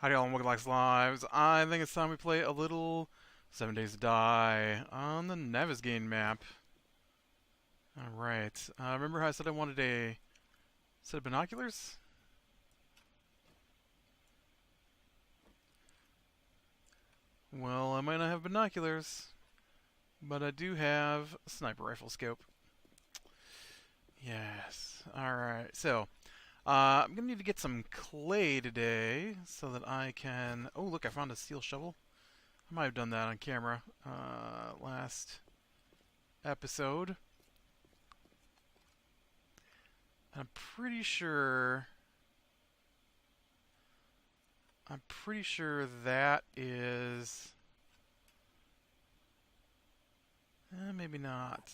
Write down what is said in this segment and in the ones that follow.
Howdy all and welcome back to Lives. I think it's time we play a little 7 Days to Die on the Navezgane map. Alright. Remember how I said I wanted a set of binoculars? Well, I might not have binoculars, but I do have a sniper rifle scope. Yes. Alright, so I'm going to need to get some clay today so that I can... Oh, look, I found a steel shovel. I might have done that on camera last episode. I'm pretty sure that is maybe not.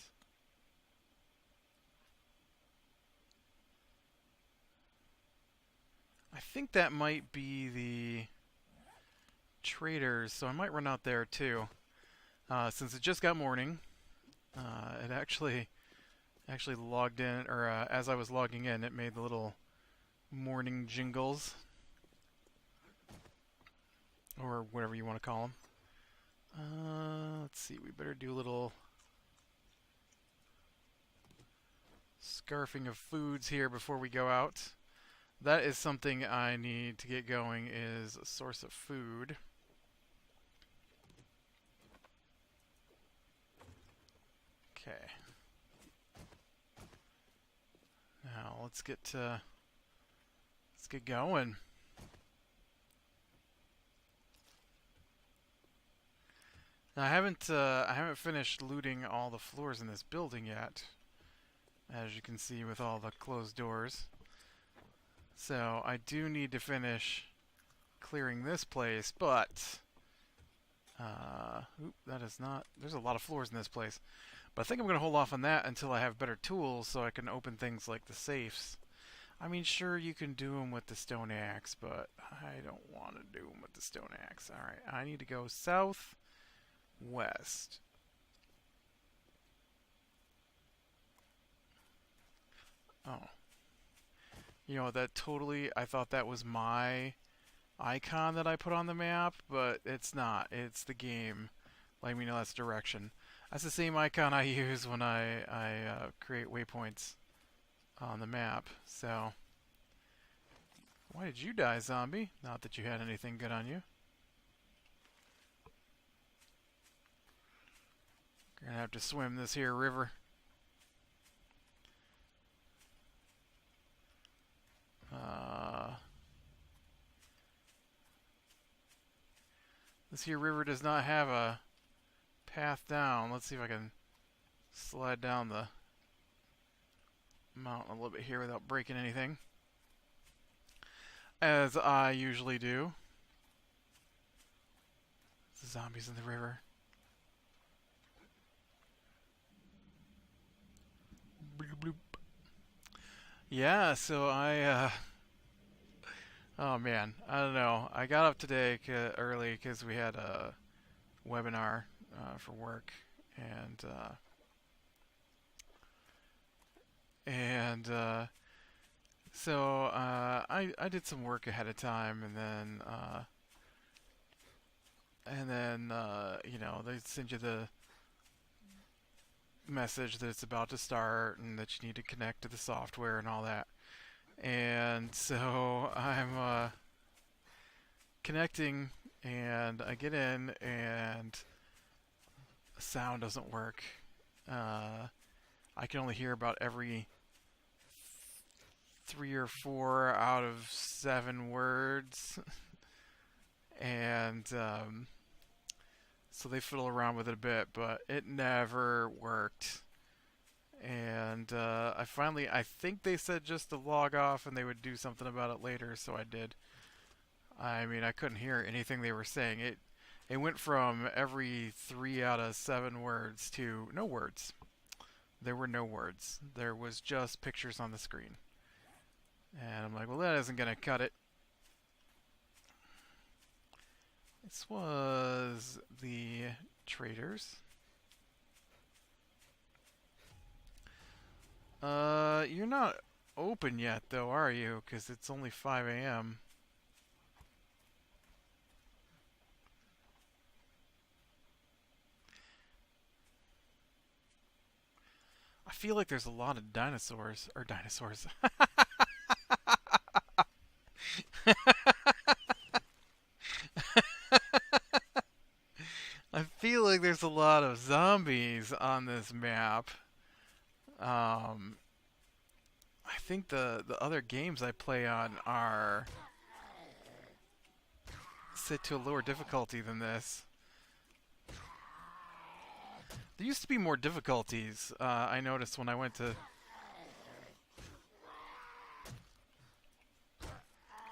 I think that might be the traders, so I might run out there too. Since it just got morning, it actually logged in, or as I was logging in, it made the little morning jingles, or whatever you want to call them. Let's see, we better do a little scarfing of foods here before we go out. That is something I need to get going, is a source of food. Okay. Now let's get going. Now, I haven't finished looting all the floors in this building yet, as you can see with all the closed doors. So I do need to finish clearing this place, but that is not. There's a lot of floors in this place, but I think I'm going to hold off on that until I have better tools, so I can open things like the safes. I mean, sure, you can do them with the stone axe, but I don't want to do them with the stone axe. All right, I need to go south. West. Oh. You know, that totally, I thought that was my icon that I put on the map, but it's not. It's the game letting me know that's direction. That's the same icon I use when I create waypoints on the map. So, why did you die, zombie? Not that you had anything good on you. You're gonna have to swim this here river. This here river does not have a path down. Let's see if I can slide down the mountain a little bit here without breaking anything, as I usually do. The zombies in the river. Bloop, bloop. Yeah, so oh man, I don't know. I got up today early because we had a webinar for work, and so I did some work ahead of time, and then you know, they send you the message that it's about to start and that you need to connect to the software and all that. And so I'm connecting, and I get in, and the sound doesn't work. I can only hear about every 3 or 4 out of 7 words, and so they fiddle around with it a bit, but it never worked. And I think they said just to log off and they would do something about it later, so I did. I mean, I couldn't hear anything they were saying. It went from every 3 out of 7 words to no words. There were no words. There was just pictures on the screen. And I'm like, well, that isn't going to cut it. This was the traders. You're not open yet, though, are you? Because it's only 5 a.m. I feel like there's a lot of dinosaurs or dinosaurs. I feel like there's a lot of zombies on this map. Um, I think the other games I play on are set to a lower difficulty than this. There used to be more difficulties. I noticed when I went to.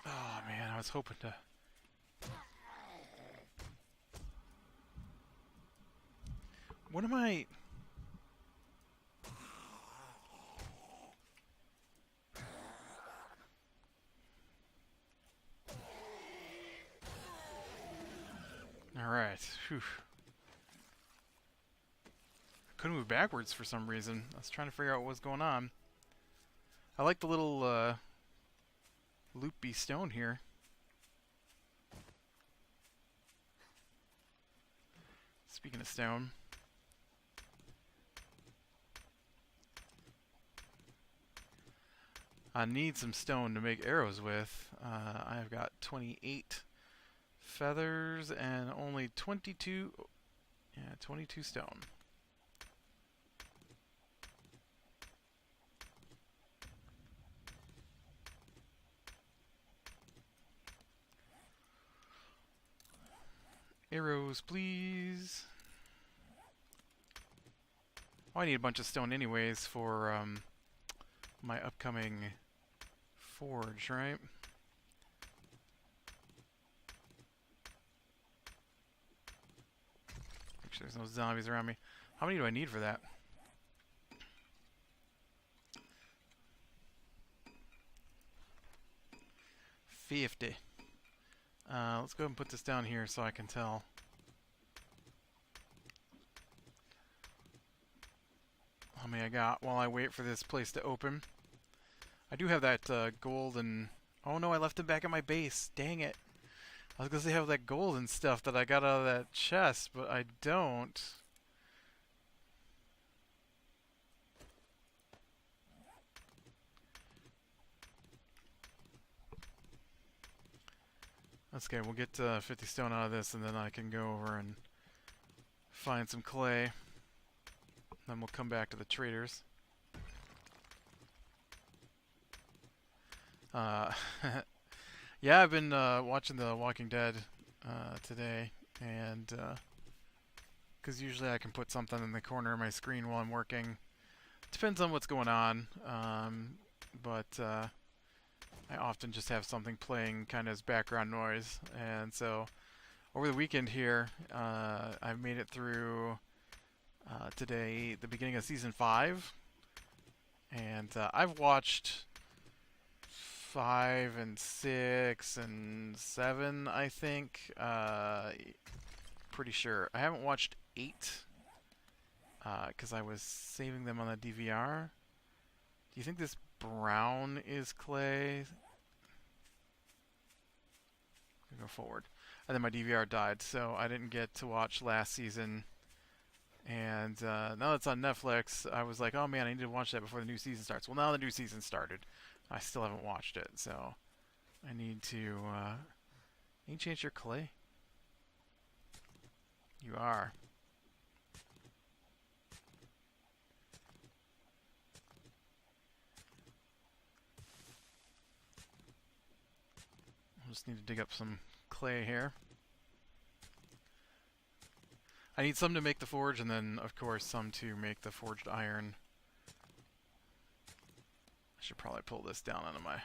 Oh man, I was hoping to. What am I? All right. Whew. Couldn't move backwards for some reason. I was trying to figure out what was going on. I like the little loopy stone here. Speaking of stone. I need some stone to make arrows with. I've got 28 feathers and only 22. Yeah, 22 stone. Arrows, please. Oh, I need a bunch of stone anyways for my upcoming forge, right? Make sure there's no zombies around me. How many do I need for that? $50. Let's go ahead and put this down here so I can tell. How many I got while I wait for this place to open. I do have that gold and... Oh no, I left it back at my base. Dang it. I was going to say I have that gold and stuff that I got out of that chest, but I don't. That's okay, we'll get 50 stone out of this and then I can go over and find some clay. Then we'll come back to the traders. Yeah, I've been watching The Walking Dead today, and because usually I can put something in the corner of my screen while I'm working. Depends on what's going on, but I often just have something playing kind of as background noise. And so over the weekend here, I've made it through today, the beginning of season 5, and I've watched 5 and 6 and 7, I think. Pretty sure. I haven't watched 8 because I was saving them on the DVR. Do you think this brown is clay? Go forward. And then my DVR died, so I didn't get to watch last season. And now that it's on Netflix, I was like, oh man, I need to watch that before the new season starts. Well, now the new season started. I still haven't watched it, so I need to. You change your clay? You are. I just need to dig up some clay here. I need some to make the forge, and then, of course, some to make the forged iron. I should probably pull this down onto my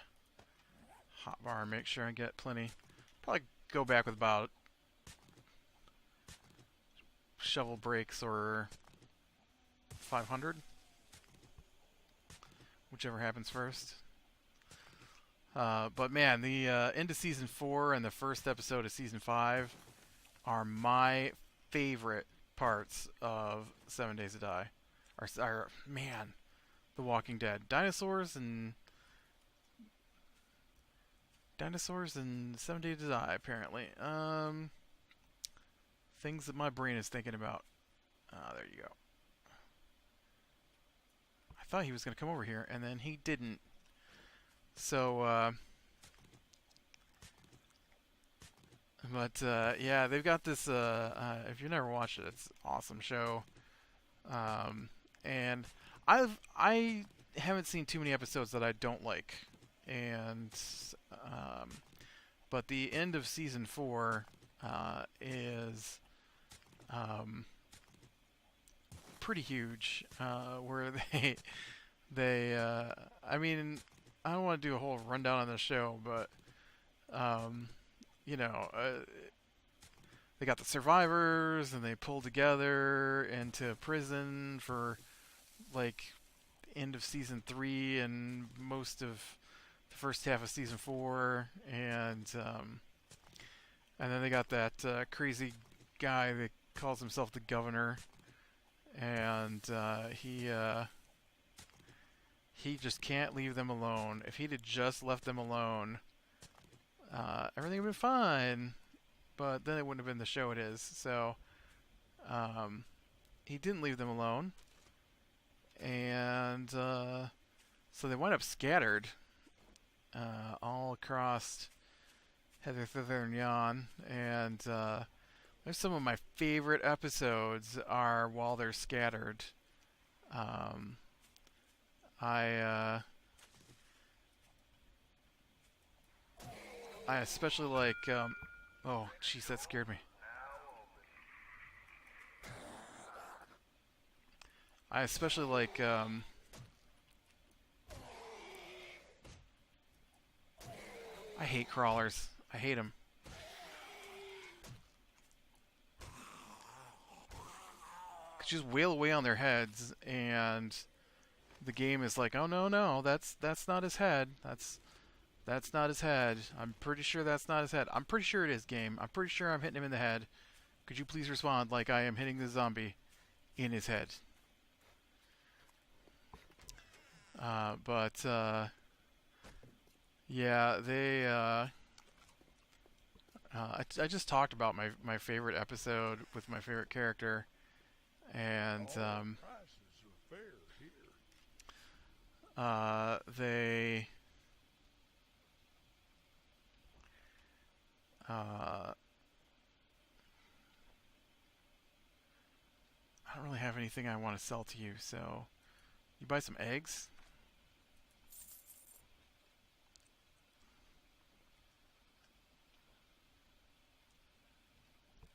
hotbar and make sure I get plenty. Probably go back with about shovel breaks or 500. Whichever happens first. But man, the end of season 4 and the first episode of season 5 are my favorite parts of 7 Days to Die. Or man, The Walking Dead. Dinosaurs and 7 Days to Die, apparently. Things that my brain is thinking about. There you go. thought he was going to come over here, and then he didn't. So, but yeah, they've got this. If you've never watched it, it's an awesome show. And I haven't seen too many episodes that I don't like, and um, but the end of season 4 is um, pretty huge. Where they I mean, I don't want to do a whole rundown on the show, but um, you know, they got the survivors and they pulled together into prison for like end of season 3 and most of the first half of season 4, and then they got that crazy guy that calls himself the governor, and he just can't leave them alone. If he'd have just left them alone, everything would have been fine. But then it wouldn't have been the show it is. So he didn't leave them alone, and so they wind up scattered all across Heather, Thither, and Yon. And there's some of my favorite episodes are while they're scattered. I I especially like. Oh, jeez, that scared me. I especially like. I hate crawlers. I hate them. Just wail away on their heads, and the game is like, oh no, no, that's not his head. That's not his head. I'm pretty sure that's not his head. I'm pretty sure it is, game. I'm pretty sure I'm hitting him in the head. Could you please respond like I am hitting the zombie in his head? But yeah, they. I just talked about my favorite episode with my favorite character, and they. I don't really have anything I want to sell to you, so you buy some eggs.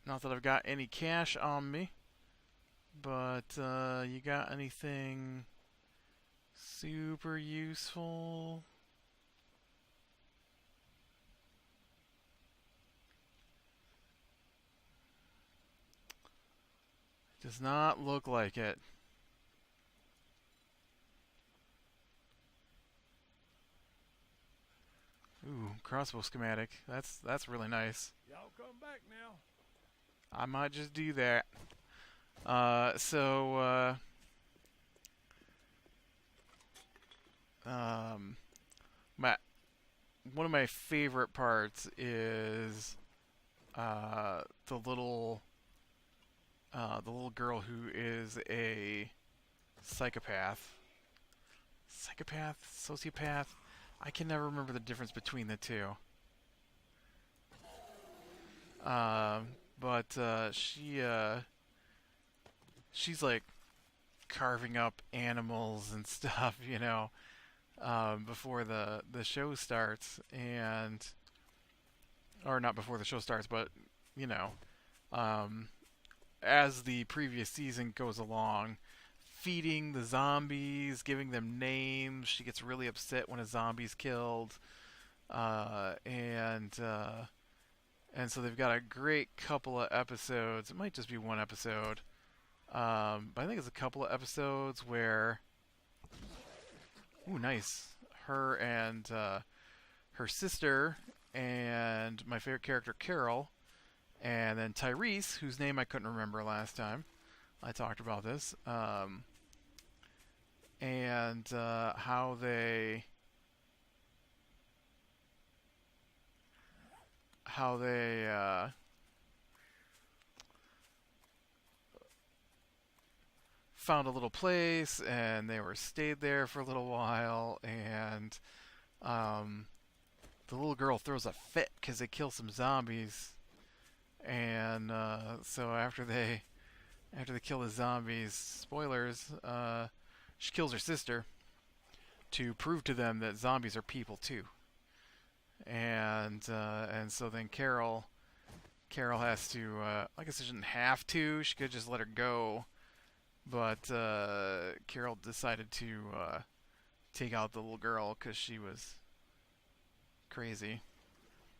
Not that I've got any cash on me, but you got anything super useful? Does not look like it. Ooh, crossbow schematic. That's really nice. Y'all come back now. I might just do that. So my one of my favorite parts is the little girl who is a psychopath. Psychopath? Sociopath? I can never remember the difference between the two. But she's like carving up animals and stuff, before the show starts, and or not before the show starts, but you know, um, as the previous season goes along, feeding the zombies, giving them names. She gets really upset when a zombie's killed, and so they've got a great couple of episodes. It might just be one episode, but I think it's a couple of episodes where, ooh, nice. Her and her sister and my favorite character Carol, and then Tyrese, whose name I couldn't remember last time I talked about this, and how they found a little place and they were stayed there for a little while, and um, the little girl throws a fit because they kill some zombies, and so after they kill the zombies, spoilers, she kills her sister to prove to them that zombies are people too, and so then Carol has to, I guess she didn't have to. She could just let her go, but Carol decided to take out the little girl because she was crazy.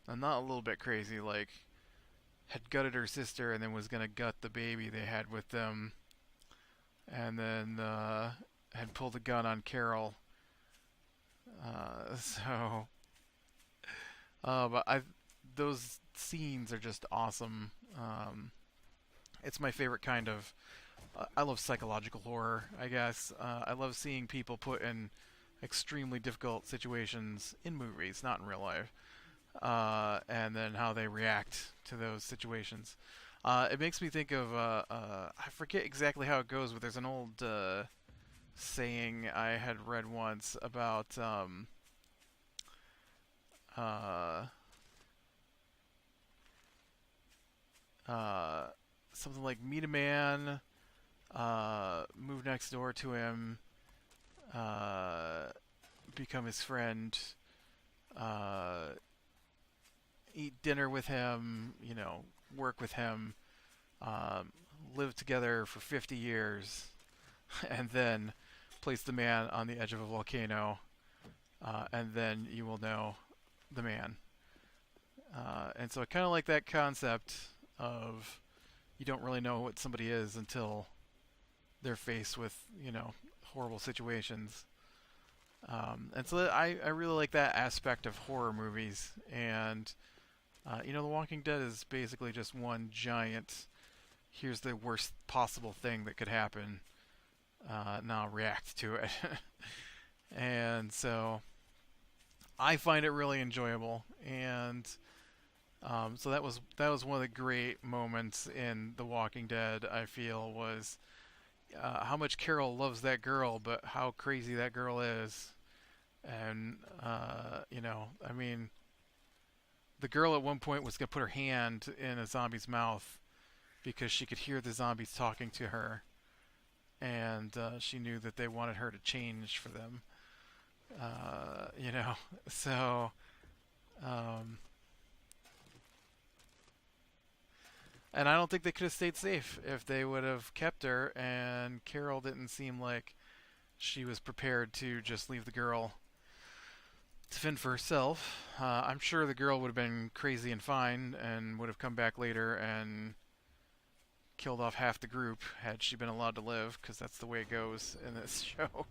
And not a little bit crazy, like had gutted her sister and then was gonna gut the baby they had with them, and then had pulled a gun on Carol. So, but those scenes are just awesome. It's my favorite kind of. I love psychological horror, I guess. I love seeing people put in extremely difficult situations in movies, not in real life, and then how they react to those situations. It makes me think of I forget exactly how it goes, but there's an old saying I had read once about uh, uh, something like meet a man, move next door to him, uh, become his friend, uh, eat dinner with him, work with him, um, live together for 50 years, and then place the man on the edge of a volcano, and then you will know the man. And so I kind of like that concept of you don't really know what somebody is until they're faced with, horrible situations. And so I really like that aspect of horror movies. And, The Walking Dead is basically just one giant, here's the worst possible thing that could happen. Now react to it. And so I find it really enjoyable. And so that was one of the great moments in The Walking Dead. I feel was how much Carol loves that girl, but how crazy that girl is. And I mean, the girl at one point was gonna put her hand in a zombie's mouth because she could hear the zombies talking to her, and she knew that they wanted her to change for them. So. Um, And I don't think they could have stayed safe if they would have kept her, and Carol didn't seem like she was prepared to just leave the girl to fend for herself. I'm sure the girl would have been crazy and fine and would have come back later and killed off half the group had she been allowed to live, because that's the way it goes in this show.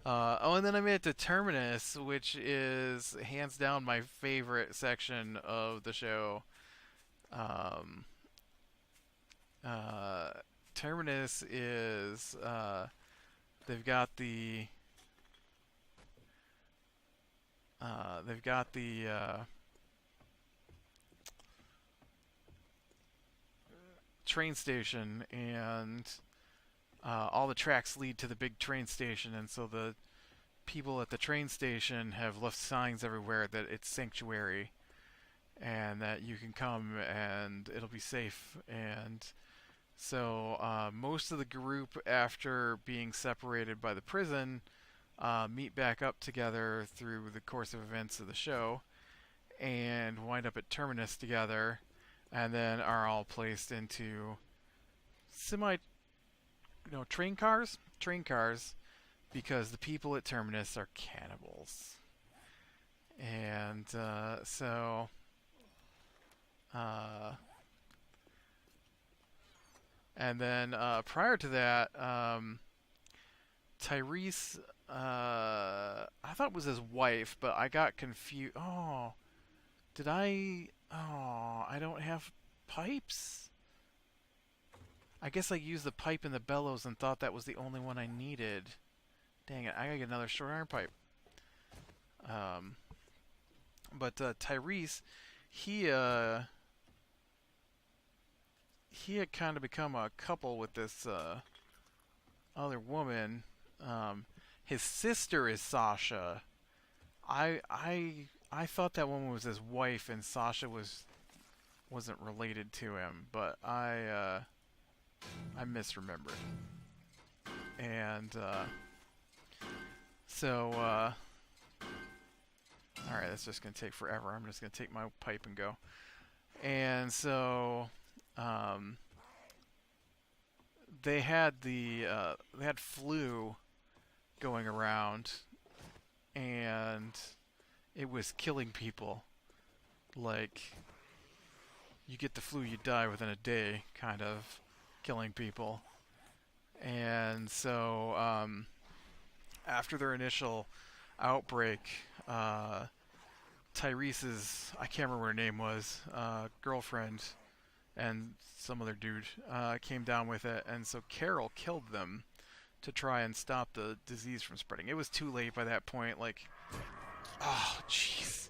And then I made it to Terminus, which is hands down my favorite section of the show. Um, uh, Terminus is they've got the they've got the train station, and all the tracks lead to the big train station, and so the people at the train station have left signs everywhere that it's sanctuary and that you can come and it'll be safe. And so most of the group, after being separated by the prison, meet back up together through the course of events of the show and wind up at Terminus together, and then are all placed into train cars, because the people at Terminus are cannibals. And uh, and then prior to that, Tyrese, I thought it was his wife, but I got confused. Oh, did I? Oh, I don't have pipes. I guess I used the pipe in the bellows and thought that was the only one I needed. Dang it, I gotta get another short iron pipe. Um, but Tyrese, he he had kind of become a couple with this other woman. Um, his sister is Sasha. I thought that woman was his wife, and Sasha wasn't related to him, but I misremembered. And so all right, that's just gonna take forever. I'm just gonna take my pipe and go. And so um, they had flu going around, and it was killing people. Like, you get the flu, you die within a day, kind of killing people. And so after their initial outbreak, uh, Tyrese's, I can't remember what her name was, girlfriend and some other dude came down with it, and so Carol killed them to try and stop the disease from spreading. It was too late by that point. Like, oh, jeez.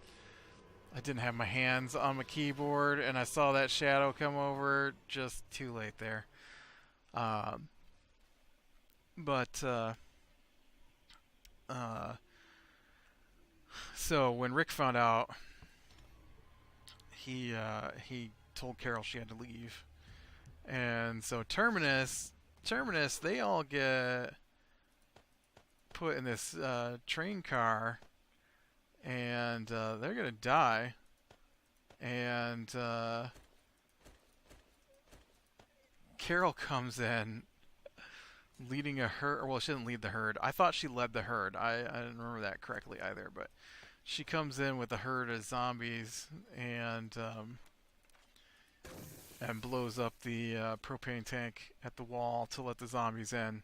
I didn't have my hands on my keyboard, and I saw that shadow come over. Just too late there. Um, but uh, so when Rick found out, he told Carol she had to leave, and so Terminus, they all get put in this train car, and they're gonna die. And Carol comes in leading a herd. Well, she didn't lead the herd. I thought she led the herd. I didn't remember that correctly either. But she comes in with a herd of zombies and blows up the propane tank at the wall to let the zombies in.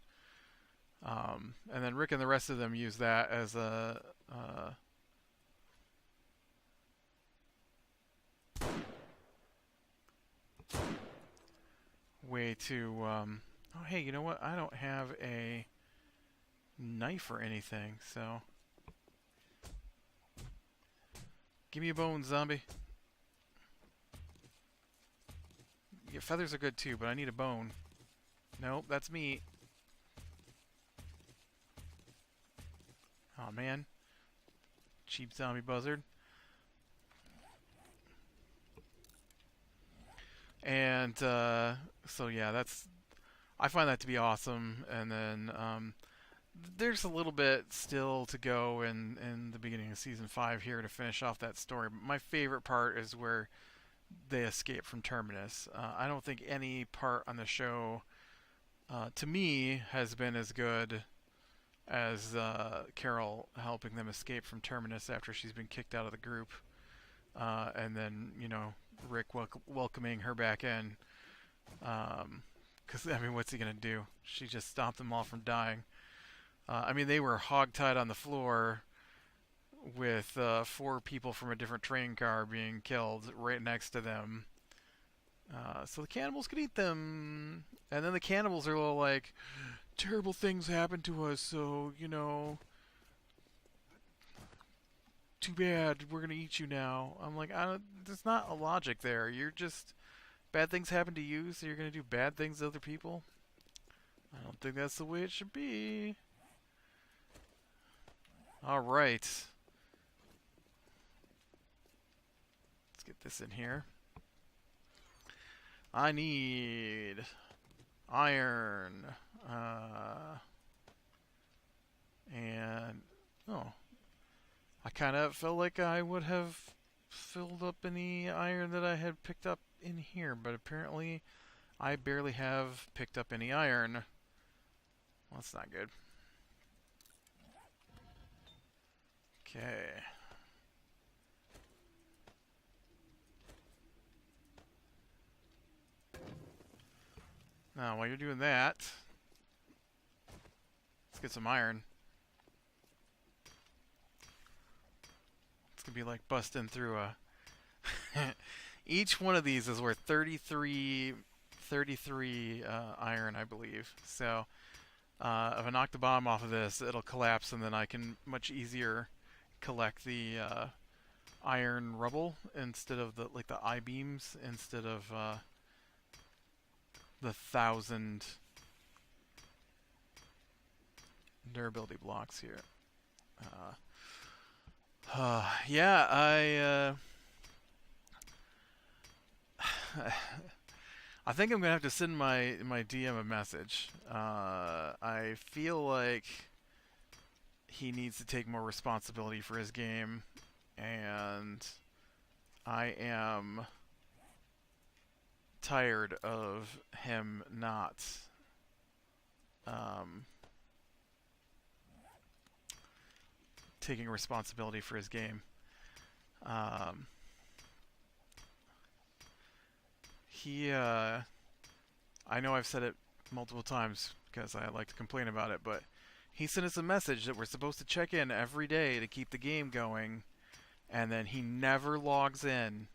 And then Rick and the rest of them use that as a way to. Oh, hey, you know what? I don't have a knife or anything, so. Give me a bone, zombie. Yeah, feathers are good too, but I need a bone. Nope, that's meat. Oh man. Cheap zombie buzzard. And so yeah, I find that to be awesome. And then there's a little bit still to go in the beginning of season 5 here to finish off that story. But my favorite part is where they escape from Terminus. I don't think any part on the show, to me, has been as good as Carol helping them escape from Terminus after she's been kicked out of the group. And then, Rick welcoming her back in. Because, I mean, what's he going to do? She just stopped them all from dying. I mean, they were hogtied on the floor with 4 people from a different train car being killed right next to them. So the cannibals could eat them. And then the cannibals are all like, terrible things happen to us, so, too bad, we're going to eat you now. I'm like, there's not a logic there. You're just, bad things happen to you, so you're going to do bad things to other people? I don't think that's the way it should be. Alright. Let's get this in here. I need iron. And I kind of felt like I would have filled up any iron that I had picked up in here, but apparently I barely have picked up any iron. Well, that's not good. Okay. Now, while you're doing that, let's get some iron. It's gonna be like busting through a... Each one of these is worth 33 iron, I believe. So, if I knock the bottom off of this, it'll collapse, and then I can much easier collect the iron rubble instead of the I-beams, instead of the 1,000 durability blocks here. Yeah, I think I'm gonna have to send my DM a message. I feel like he needs to take more responsibility for his game, and I am tired of him not taking responsibility for his game. I know I've said it multiple times because I like to complain about it, but he sent us a message that we're supposed to check in every day to keep the game going, and then he never logs in.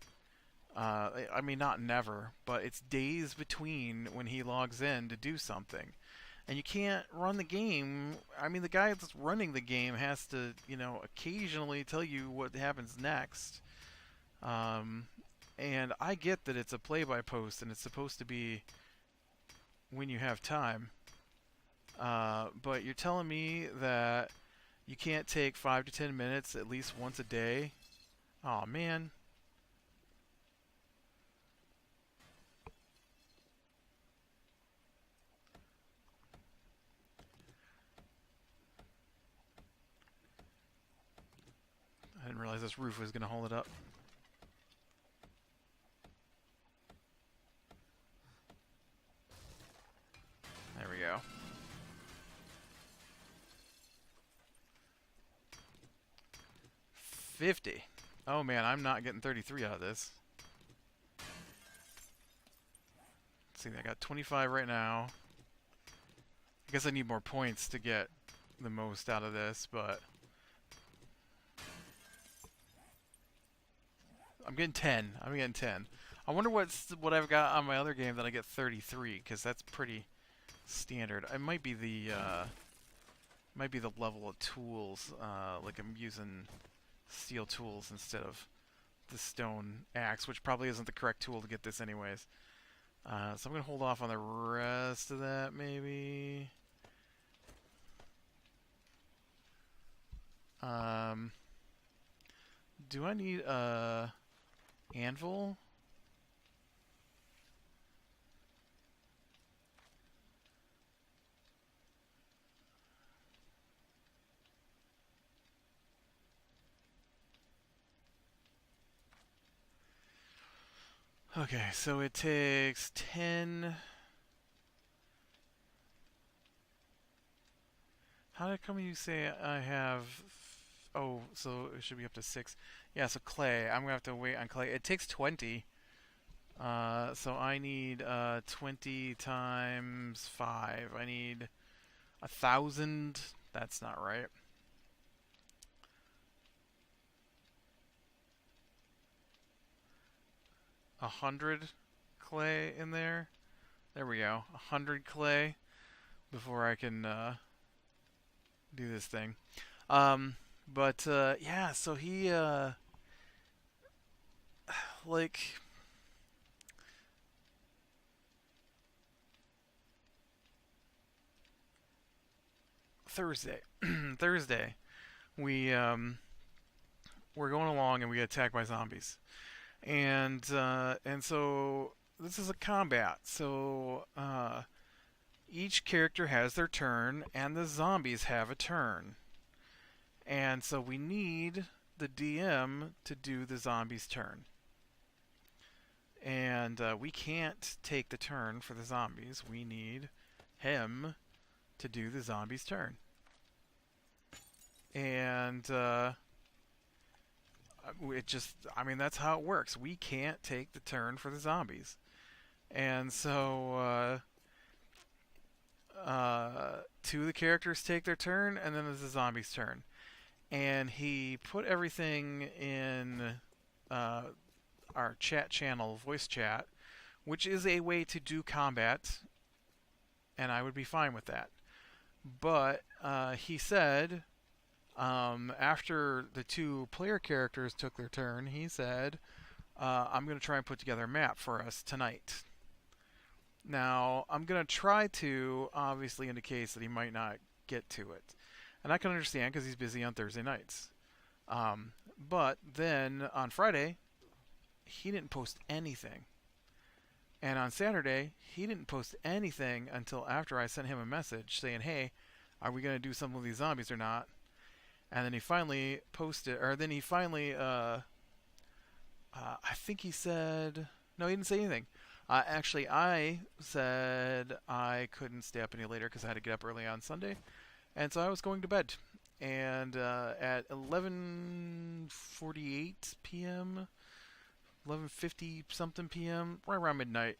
I mean, not never, but it's days between when he logs in to do something. And you can't run the game. I mean, the guy that's running the game has to, occasionally tell you what happens next. And I get that it's a play-by-post and it's supposed to be when you have time. But you're telling me that you can't take 5 to 10 minutes at least once a day? Oh man. I didn't realize this roof was going to hold it up. There we go. $50. Oh man, I'm not getting 33 out of this. Let's see, I got 25 right now. I guess I need more points to get the most out of this, but I'm getting 10. I'm getting 10. I wonder what I've got on my other game that I get 33, because that's pretty standard. It might be the level of tools. Like I'm using steel tools instead of the stone axe, which probably isn't the correct tool to get this anyways. So I'm gonna hold off on the rest of that maybe. Do I need a anvil? Okay, so it takes 10. How did it come you say I have... Oh, so it should be up to 6. Yeah, so clay. I'm going to have to wait on clay. It takes 20. So I need 20 times 5. I need 1,000. That's not right. A 100 clay in there. There we go. 100 clay before I can do this thing. But yeah, so he like Thursday. Thursday, we're going along and we get attacked by zombies, and so this is a combat. So each character has their turn, and the zombies have a turn, and so we need the DM to do the zombies' turn. And we can't take the turn for the zombies. We need him to do the zombies' turn. And it just, I mean, that's how it works. We can't take the turn for the zombies. And so 2 of the characters take their turn, and then it's the zombies' turn. And he put everything in our chat channel, voice chat, which is a way to do combat, and I would be fine with that. But he said, after the 2 player characters took their turn, he said, I'm going to try and put together a map for us tonight. Now, I'm going to try to, obviously, in the case that he might not get to it. And I can understand because he's busy on Thursday nights. Um, but then on Friday, he didn't post anything. And on Saturday, he didn't post anything until after I sent him a message saying, hey, are we going to do something with these zombies or not? And then he finally posted, or then he finally, I think he said, no, he didn't say anything. Actually, I said I couldn't stay up any later because I had to get up early on Sunday. And so I was going to bed. And at 11:48 p.m., 11:50 something p.m., right around midnight,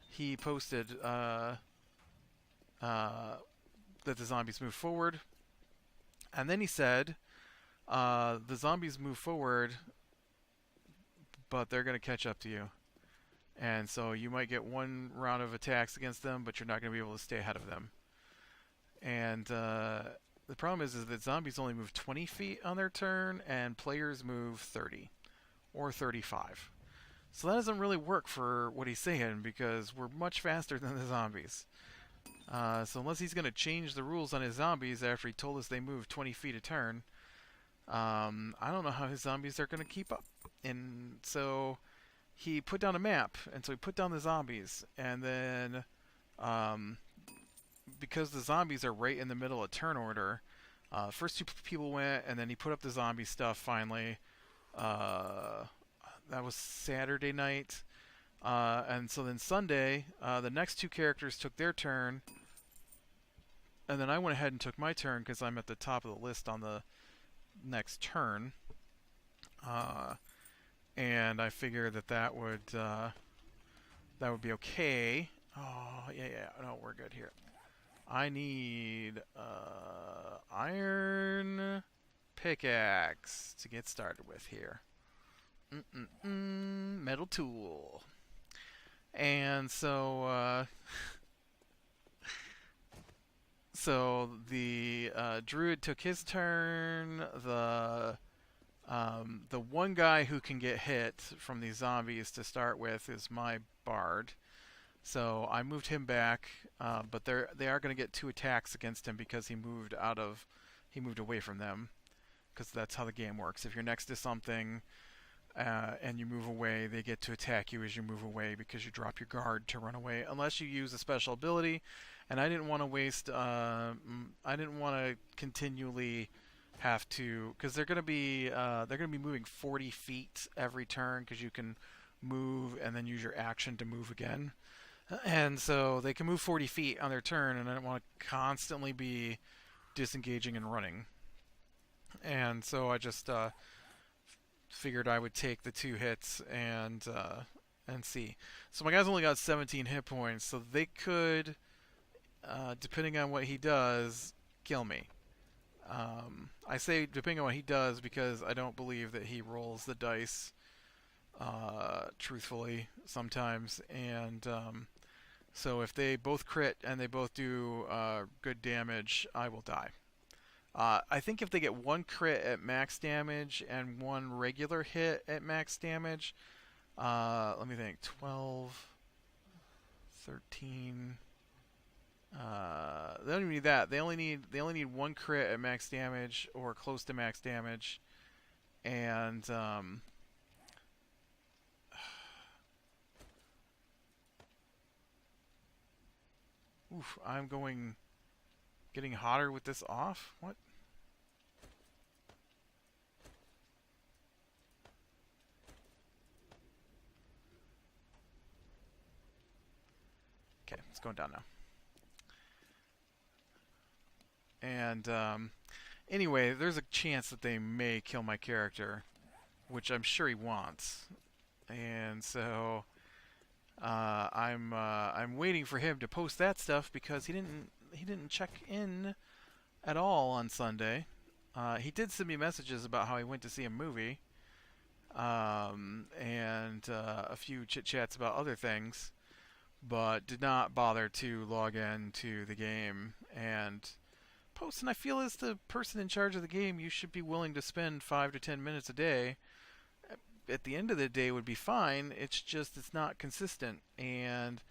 he posted that the zombies move forward. And then he said, the zombies move forward, but they're going to catch up to you. And so you might get one round of attacks against them, but you're not going to be able to stay ahead of them. And the problem is that zombies only move 20 feet on their turn, and players move 30 or 35. So that doesn't really work for what he's saying because we're much faster than the zombies. So unless he's going to change the rules on his zombies after he told us they move 20 feet a turn, I don't know how his zombies are going to keep up. And so he put down a map, and so he put down the zombies, and then because the zombies are right in the middle of turn order, first two people went, and then he put up the zombie stuff finally. That was Saturday night. And so then Sunday, the next two characters took their turn, and then I went ahead and took my turn because I'm at the top of the list on the next turn. And I figured that would be okay. Oh yeah. No, we're good here. I need iron pickaxe to get started with here. Metal tool. And so so the druid took his turn. The one guy who can get hit from these zombies to start with is my bard. So I moved him back, but they are going to get two attacks against him because he moved away from them, because that's how the game works. If you're next to something and you move away, they get to attack you as you move away because you drop your guard to run away, unless you use a special ability. And I didn't want to waste. I didn't want to continually have to, because they're going to be moving 40 feet every turn because you can move and then use your action to move again. And so they can move 40 feet on their turn, and I don't want to constantly be disengaging and running. And so I just figured I would take the two hits and see. So my guy's only got 17 hit points, so they could, depending on what he does, kill me. I say depending on what he does because I don't believe that he rolls the dice truthfully sometimes, and so if they both crit and they both do good damage, I will die. I think if they get one crit at max damage and one regular hit at max damage, let me think, 12, 13. They don't even need that. They only need one crit at max damage or close to max damage, and oof, getting hotter with this off. What? Okay, it's going down now. And anyway, there's a chance that they may kill my character, which I'm sure he wants. And so I'm waiting for him to post that stuff because he didn't check in at all on Sunday. He did send me messages about how he went to see a movie, and a few chit chats about other things, but did not bother to log in to the game and post. And I feel as the person in charge of the game, you should be willing to spend 5 to 10 minutes a day. At the end of the day would be fine. It's just it's not consistent, and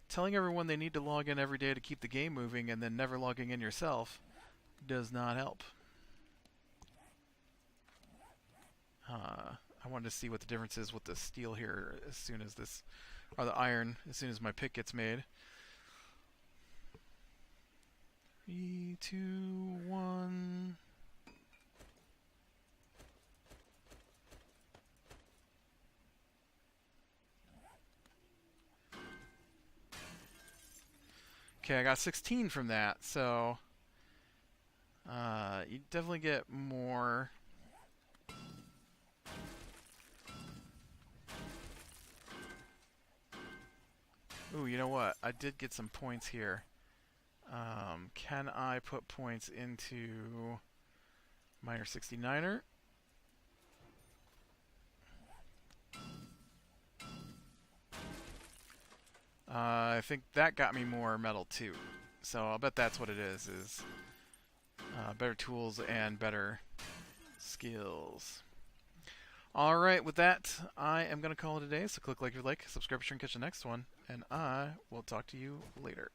telling everyone they need to log in every day to keep the game moving and then never logging in yourself does not help. I wanted to see what the difference is with the steel here as soon as this, or the iron, as soon as my pick gets made. 3, 2, 1. Okay, I got 16 from that, so you definitely get more. Ooh, you know what? I did get some points here. Can I put points into Miner 69er? I think that got me more metal too. So I'll bet that's what it is better tools and better skills. Alright, with that, I am going to call it a day. So click like if you like, subscribe, and catch the next one. And I will talk to you later.